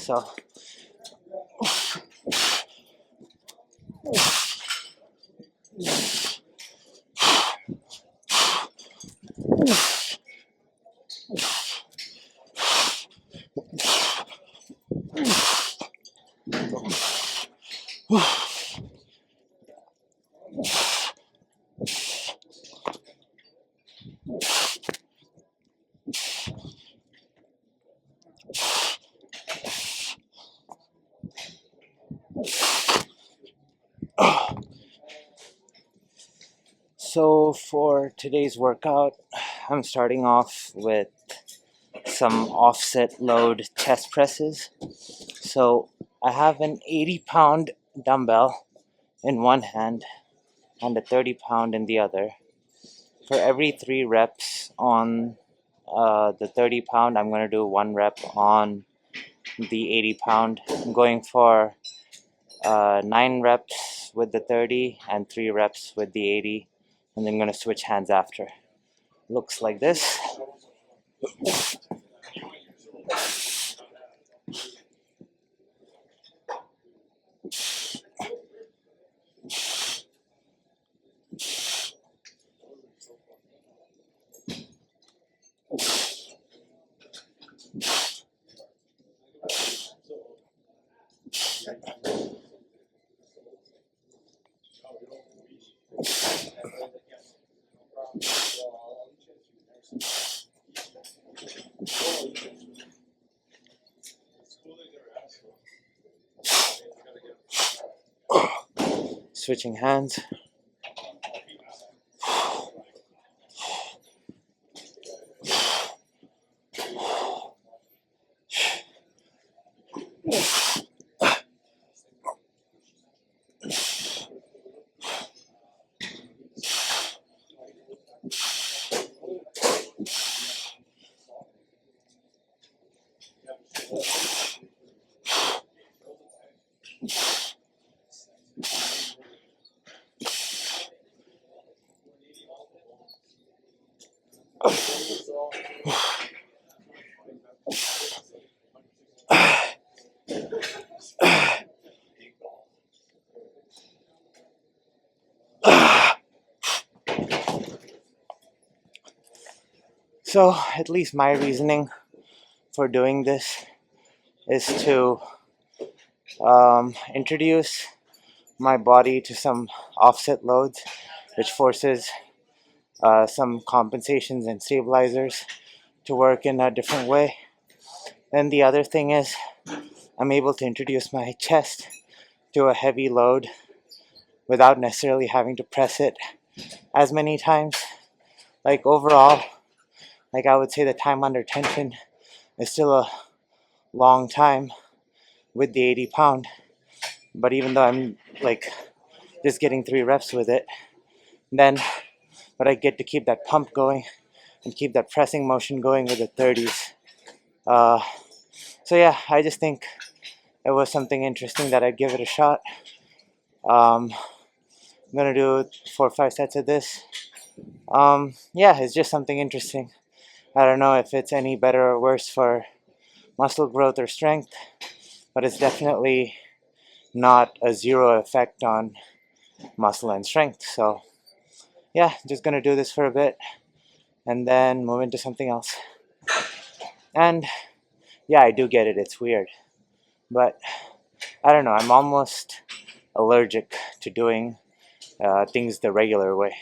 So So for today's workout, I'm starting off with some offset load chest presses. So I have an 80-pound dumbbell in one hand and a 30-pound in the other. For every 3 reps on the 30-pound, I'm going to do 1 rep on the 80-pound. I'm going for 9 reps with the 30 and 3 reps with the 80, and then I'm going to switch hands after. Looks like this. Switching hands. So, at least my reasoning for doing this is to introduce my body to some offset loads, which forces some compensations and stabilizers to work in a different way. Then the other thing is I'm able to introduce my chest to a heavy load without necessarily having to press it as many times. Like overall, like I would say the time under tension is still a long time with the 80-pound. But even though I'm like just getting 3 reps with it, then but I get to keep that pump going and keep that pressing motion going with the 30s. So yeah, I just think it was something interesting that I'd give it a shot. I'm gonna do 4 or 5 sets of this. Yeah, it's just something interesting. I don't know if it's any better or worse for muscle growth or strength, but it's definitely not a zero effect on muscle and strength. So yeah, just gonna do this for a bit and then move into something else. And yeah, I do get it, it's weird, but I don't know, I'm almost allergic to doing things the regular way.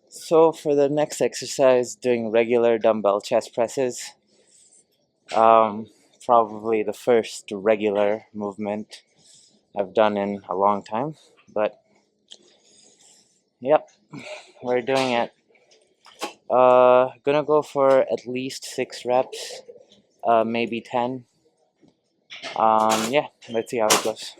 So for the next exercise, doing regular dumbbell chest presses, probably the first regular movement I've done in a long time, but yep, we're doing it. Gonna go for at least 6 reps, maybe 10. Yeah, let's see how it goes.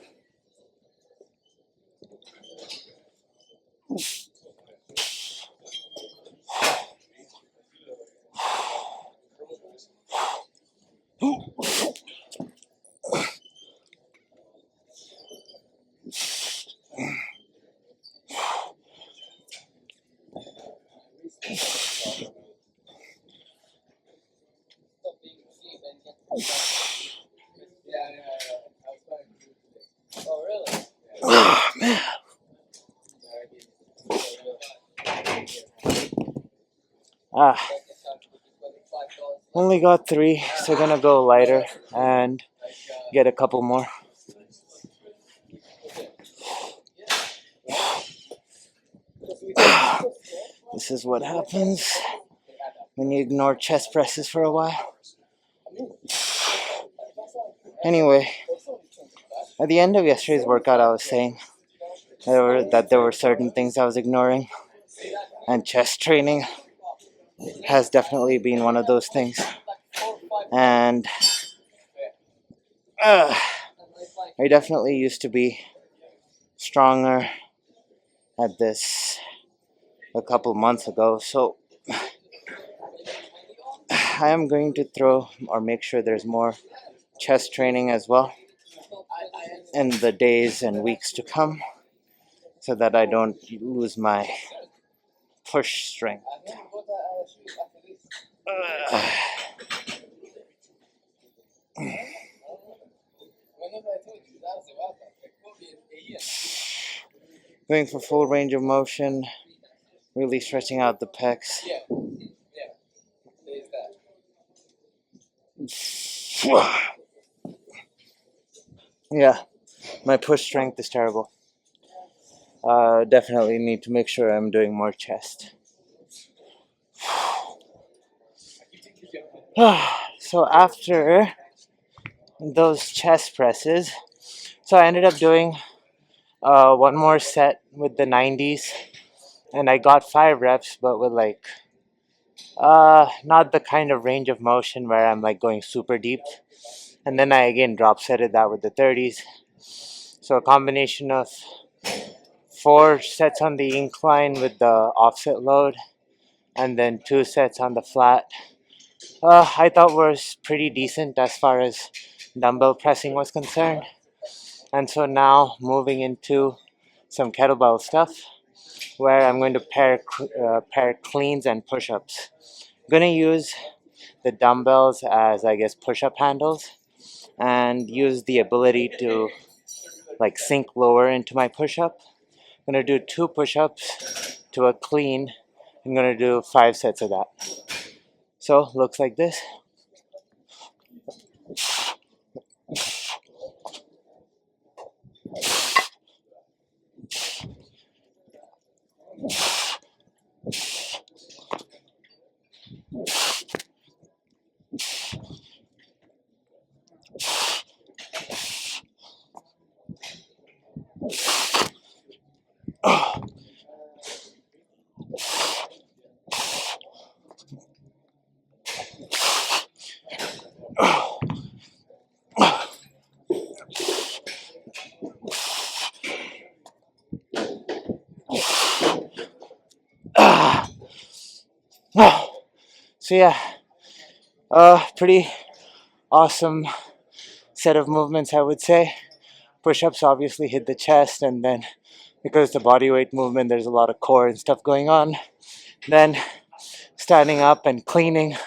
Ah, only got 3, so gonna go lighter and get a couple more. This is what happens when you ignore chest presses for a while. Anyway, at the end of yesterday's workout, I was saying that there were certain things I was ignoring, and chest training has definitely been one of those things. And I definitely used to be stronger at this a couple months ago, so I am going to throw or make sure there's more chest training as well in the days and weeks to come, so that I don't lose my push strength. Going for full range of motion, really stretching out the pecs. Yeah, my push strength is terrible. Definitely need to make sure I'm doing more chest. So after those chest presses, so I ended up doing one more set with the 90s, and I got 5 reps, but with like not the kind of range of motion where I'm like going super deep. And then I again drop setted that with the 30s. So a combination of 4 sets on the incline with the offset load, and then 2 sets on the flat. I thought was pretty decent as far as dumbbell pressing was concerned. And so now moving into some kettlebell stuff, where I'm going to pair cleans and push-ups. I'm going to use the dumbbells as, I guess, push-up handles, and use the ability to like sink lower into my push-up. I'm going to do 2 push-ups to a clean. I'm going to do 5 sets of that. So looks like this. So yeah, pretty awesome set of movements, I would say. Push-ups obviously hit the chest, and then because it's a body weight movement, there's a lot of core and stuff going on. Then standing up and cleaning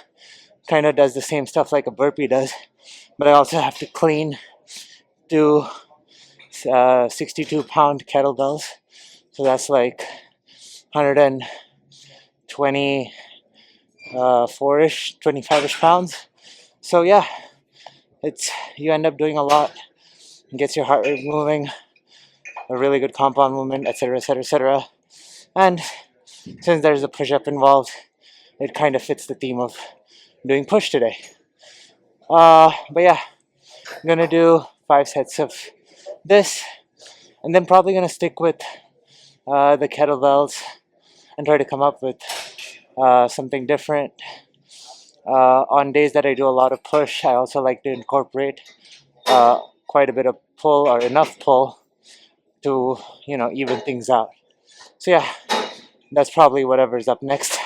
kind of does the same stuff like a burpee does, but I also have to clean, do 62-pound kettlebells, so that's like 124-ish, 25-ish pounds. So yeah, you end up doing a lot. It gets your heart rate moving, a really good compound movement, etc., etc., etc. And since there's a push-up involved, it kind of fits the theme of doing push today. But yeah, I'm gonna do 5 sets of this, and then probably gonna stick with the kettlebells and try to come up with something different. On days that I do a lot of push, I also like to incorporate quite a bit of pull, or enough pull to even things out. So yeah, that's probably whatever's up next.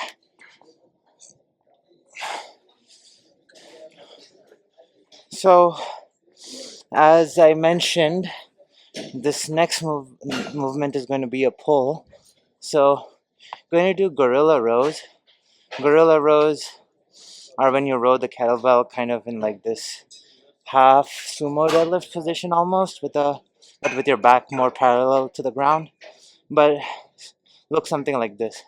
So as I mentioned, this next movement is going to be a pull. So I'm going to do gorilla rows. Gorilla rows are when you row the kettlebell kind of in like this half sumo deadlift position almost, but with your back more parallel to the ground. But look something like this.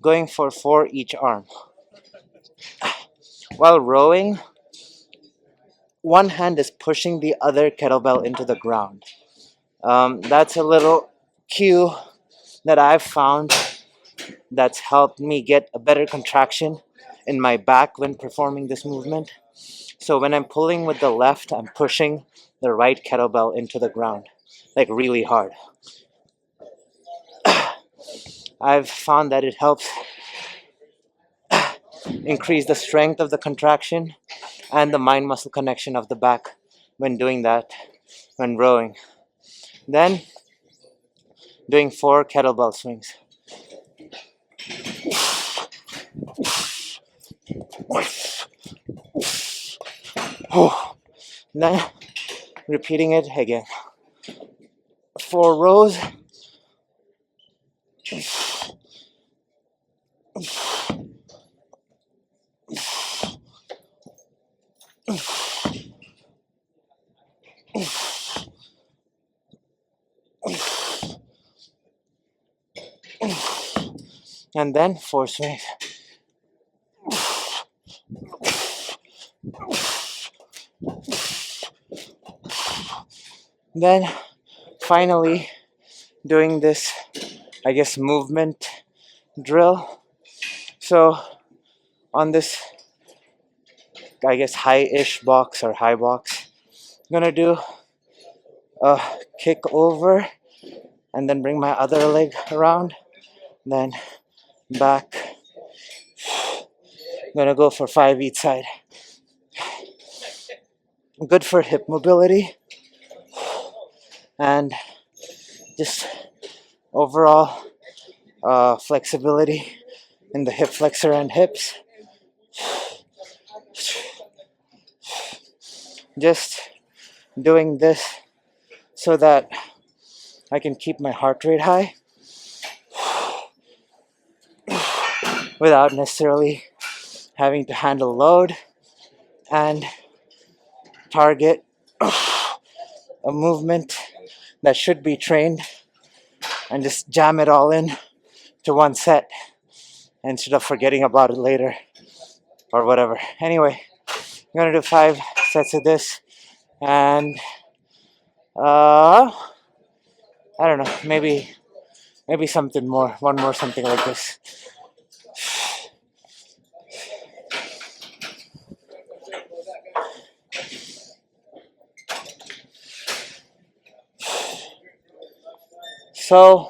going for 4 each arm. While rowing, one hand is pushing the other kettlebell into the ground. That's a little cue that I've found that's helped me get a better contraction in my back when performing this movement. So when I'm pulling with the left, I'm pushing the right kettlebell into the ground, like really hard. I've found that it helps increase the strength of the contraction and the mind muscle connection of the back when doing that, when rowing. Then doing 4 kettlebell swings. Then repeating it again. 4 rows. And then 4 swings. Then finally doing this, I guess, movement drill. So on this, I guess, high-ish box or high box, I'm gonna do a kick over and then bring my other leg around, then back. I'm gonna go for 5 each side. Good for hip mobility and just overall flexibility in the hip flexor and hips. Just doing this so that I can keep my heart rate high without necessarily having to handle load and target a movement that should be trained and just jam it all in to one set instead of forgetting about it later or whatever. Anyway, I'm gonna do 5 sets of this, and I don't know, maybe something more, one more something like this. So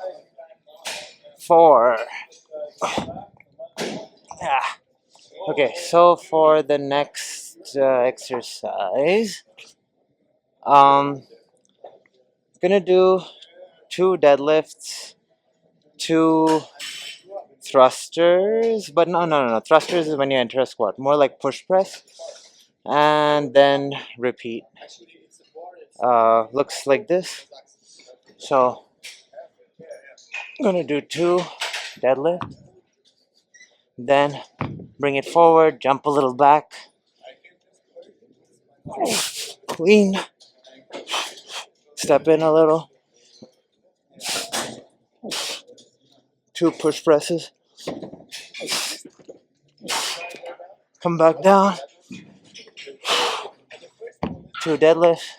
for for the next exercise, gonna do 2 deadlifts, 2 thrusters, but no. Thrusters is when you enter a squat, more like push press, and then repeat. Looks like this. So I'm gonna do 2 deadlift, then bring it forward, jump a little back, clean, step in a little, 2 push presses, come back down, 2 deadlifts,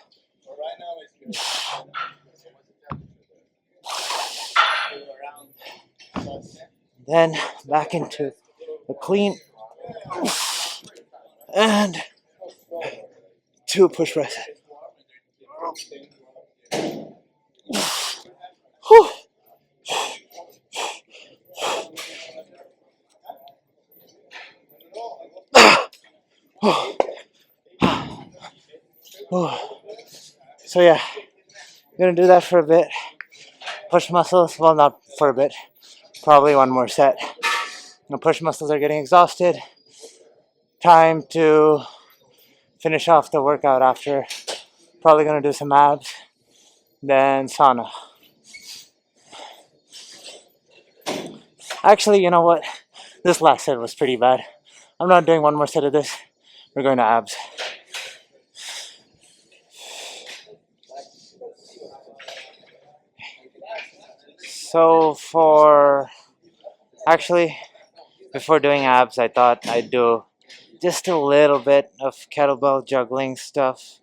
then back into the clean, and 2 push presses. So yeah, I'm gonna do that for a bit. Push muscles, well, not for a bit, probably one more set. The push muscles are getting exhausted. Time to finish off the workout after. Probably gonna do some abs, then sauna. Actually, you know what? This last set was pretty bad. I'm not doing one more set of this. We're going to abs. So for Actually, before doing abs, I thought I'd do just a little bit of kettlebell juggling stuff,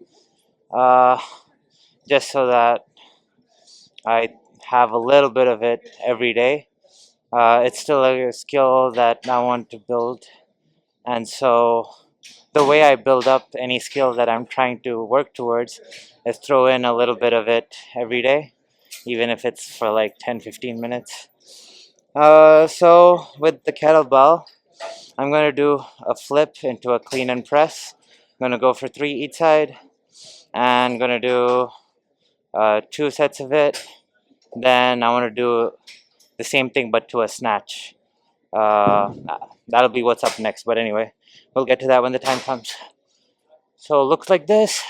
uh, just so that I have a little bit of it every day. It's still a skill that I want to build, and so the way I build up any skill that I'm trying to work towards is throw in a little bit of it every day, even if it's for like 10-15 minutes. So with the kettlebell, I'm going to do a flip into a clean and press. I'm going to go for 3 each side, and I'm going to do 2 sets of it. Then I want to do the same thing but to a snatch. Uh, that'll be what's up next, but anyway, we'll get to that when the time comes. So it looks like this.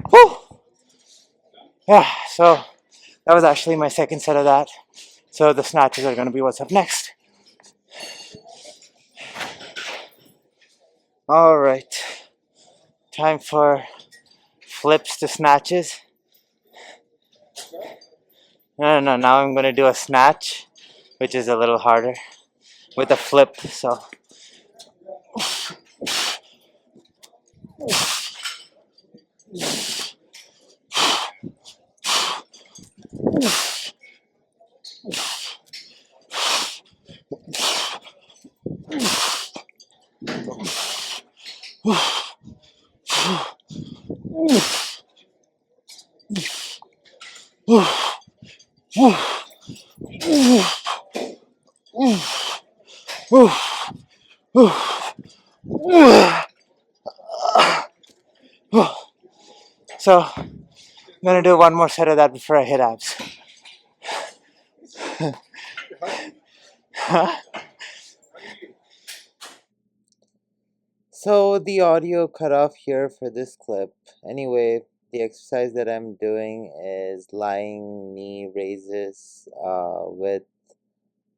Whew. Yeah, so that was actually my second set of that. So the snatches are going to be what's up next. All right, time for flips to snatches. No, now I'm going to do a snatch, which is a little harder, with a flip. So so I'm going to do one more set of that before I hit abs. So the audio cut off here for this clip. Anyway, the exercise that I'm doing is lying knee raises with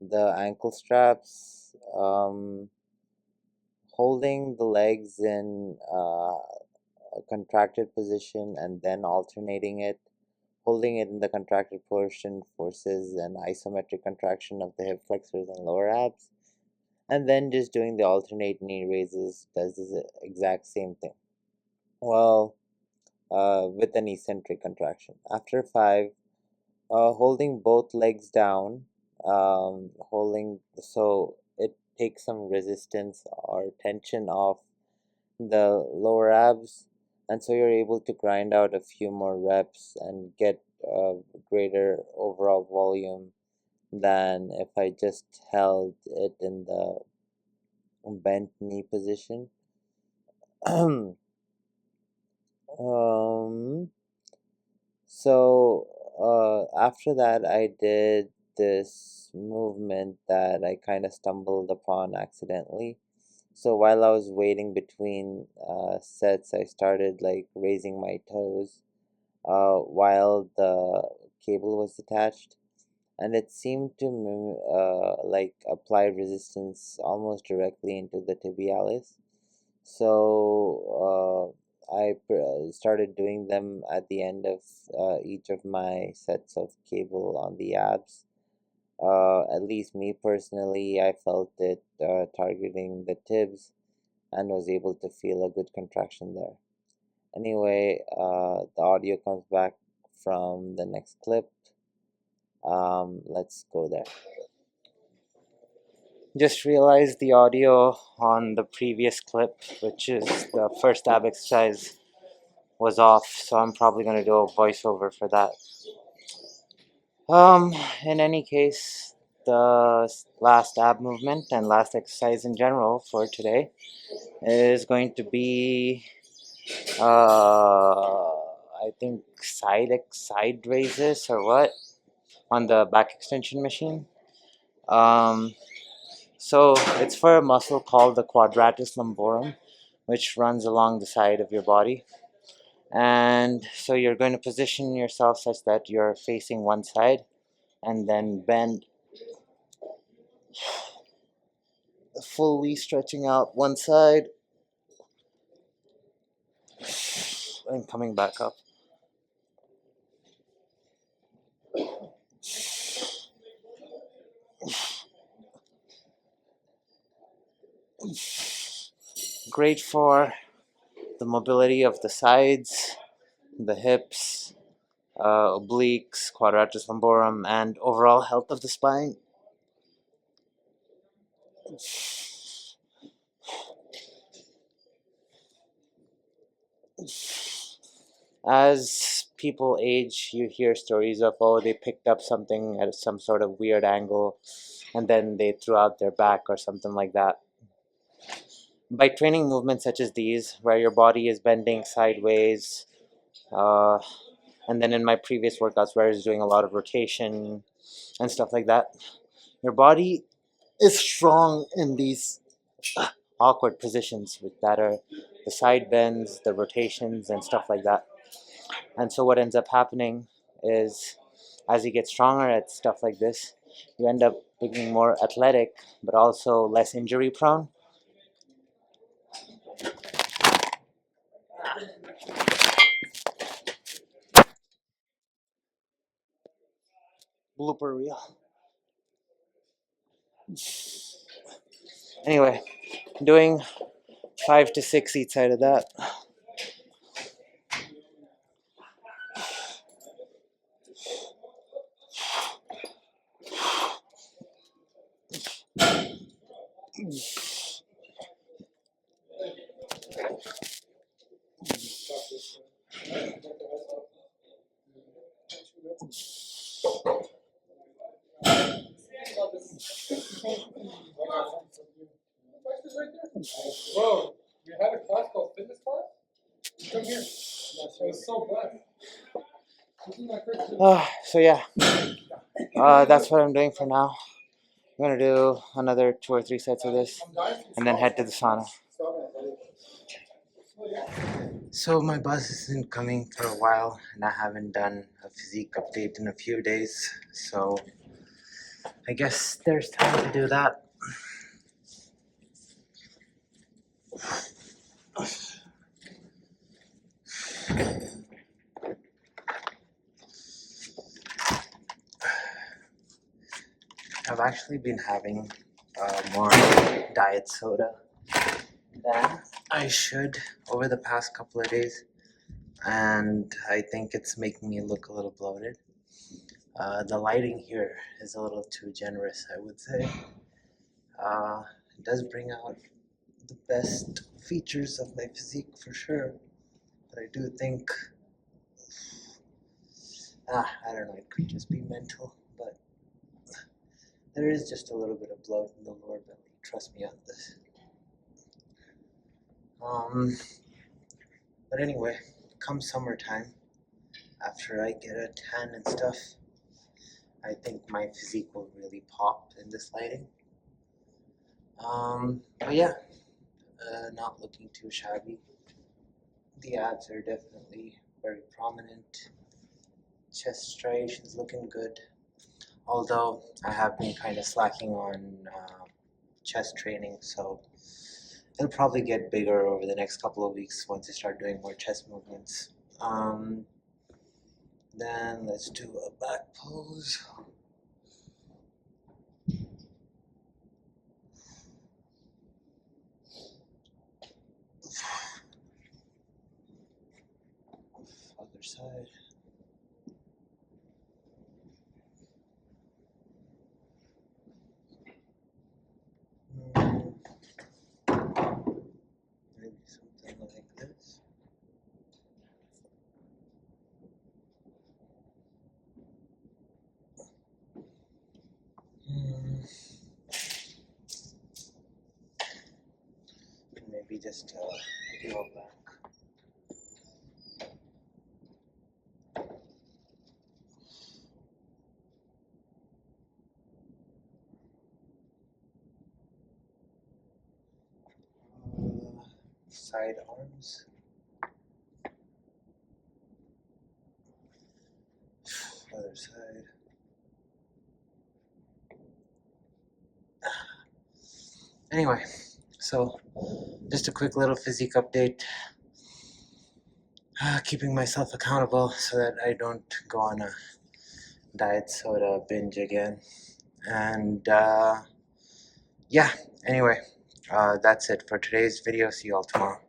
the ankle straps, holding the legs in a contracted position and then alternating it. Holding it in the contracted portion forces an isometric contraction of the hip flexors and lower abs. And then just doing the alternate knee raises does the exact same thing. Well, with an eccentric contraction. After 5, holding both legs down, holding so it takes some resistance or tension off the lower abs, and so you're able to grind out a few more reps and get a greater overall volume than if I just held it in the bent knee position. So after that, I did this movement that I kind of stumbled upon accidentally. So while I was waiting between sets, I started like raising my toes while the cable was attached, and it seemed to like apply resistance almost directly into the tibialis. So I started doing them at the end of each of my sets of cable on the abs. At least me personally, I felt it targeting the tibs and was able to feel a good contraction there. Anyway, the audio comes back from the next clip. Let's go there. Just realized the audio on the previous clip, which is the first ab exercise, was off, so I'm probably going to do a voiceover for that. In any case, the last ab movement and last exercise in general for today is going to be, I think side raises or what on the back extension machine. So it's for a muscle called the Quadratus lumborum, which runs along the side of your body. And so you're going to position yourself such that you're facing one side and then bend, fully stretching out one side and coming back up. Great for the mobility of the sides, the hips, obliques, quadratus lumborum, and overall health of the spine. As people age, you hear stories of, oh, they picked up something at some sort of weird angle and then they threw out their back or something like that. By training movements such as these, where your body is bending sideways, and then in my previous workouts where I was doing a lot of rotation and stuff like that, your body is strong in these awkward positions that are the side bends, the rotations, and stuff like that. And so what ends up happening is, as you get stronger at stuff like this, you end up being more athletic, but also less injury prone. Blooper reel. Anyway, doing 5 to 6 each side of that. Bro, you had a class called fitness class? Come here. I was so blessed. So yeah, that's what I'm doing for now. I'm gonna do another 2 or 3 sets of this and then head to the sauna. So my bus isn't coming for a while and I haven't done a physique update in a few days, so I guess there's time to do that. I've actually been having more diet soda than I should over the past couple of days, and I think it's making me look a little bloated. The lighting here is a little too generous, I would say. It does bring out the best features of my physique for sure, but I do think, I don't know, it could just be mental, but there is just a little bit of bloat in the lower belly, trust me on this. But anyway, come summertime, after I get a tan and stuff, I think my physique will really pop in this lighting. But yeah, not looking too shabby. The abs are definitely very prominent. Chest striations looking good. Although I have been kind of slacking on chest training, so it'll probably get bigger over the next couple of weeks once I start doing more chest movements. Then let's do a back pose. Other side. Maybe something like this. Maybe maybe just go back. Side arms. Other side. Anyway, so just a quick little physique update. Keeping myself accountable so that I don't go on a diet soda binge again. And yeah, anyway, that's it for today's video. See you all tomorrow.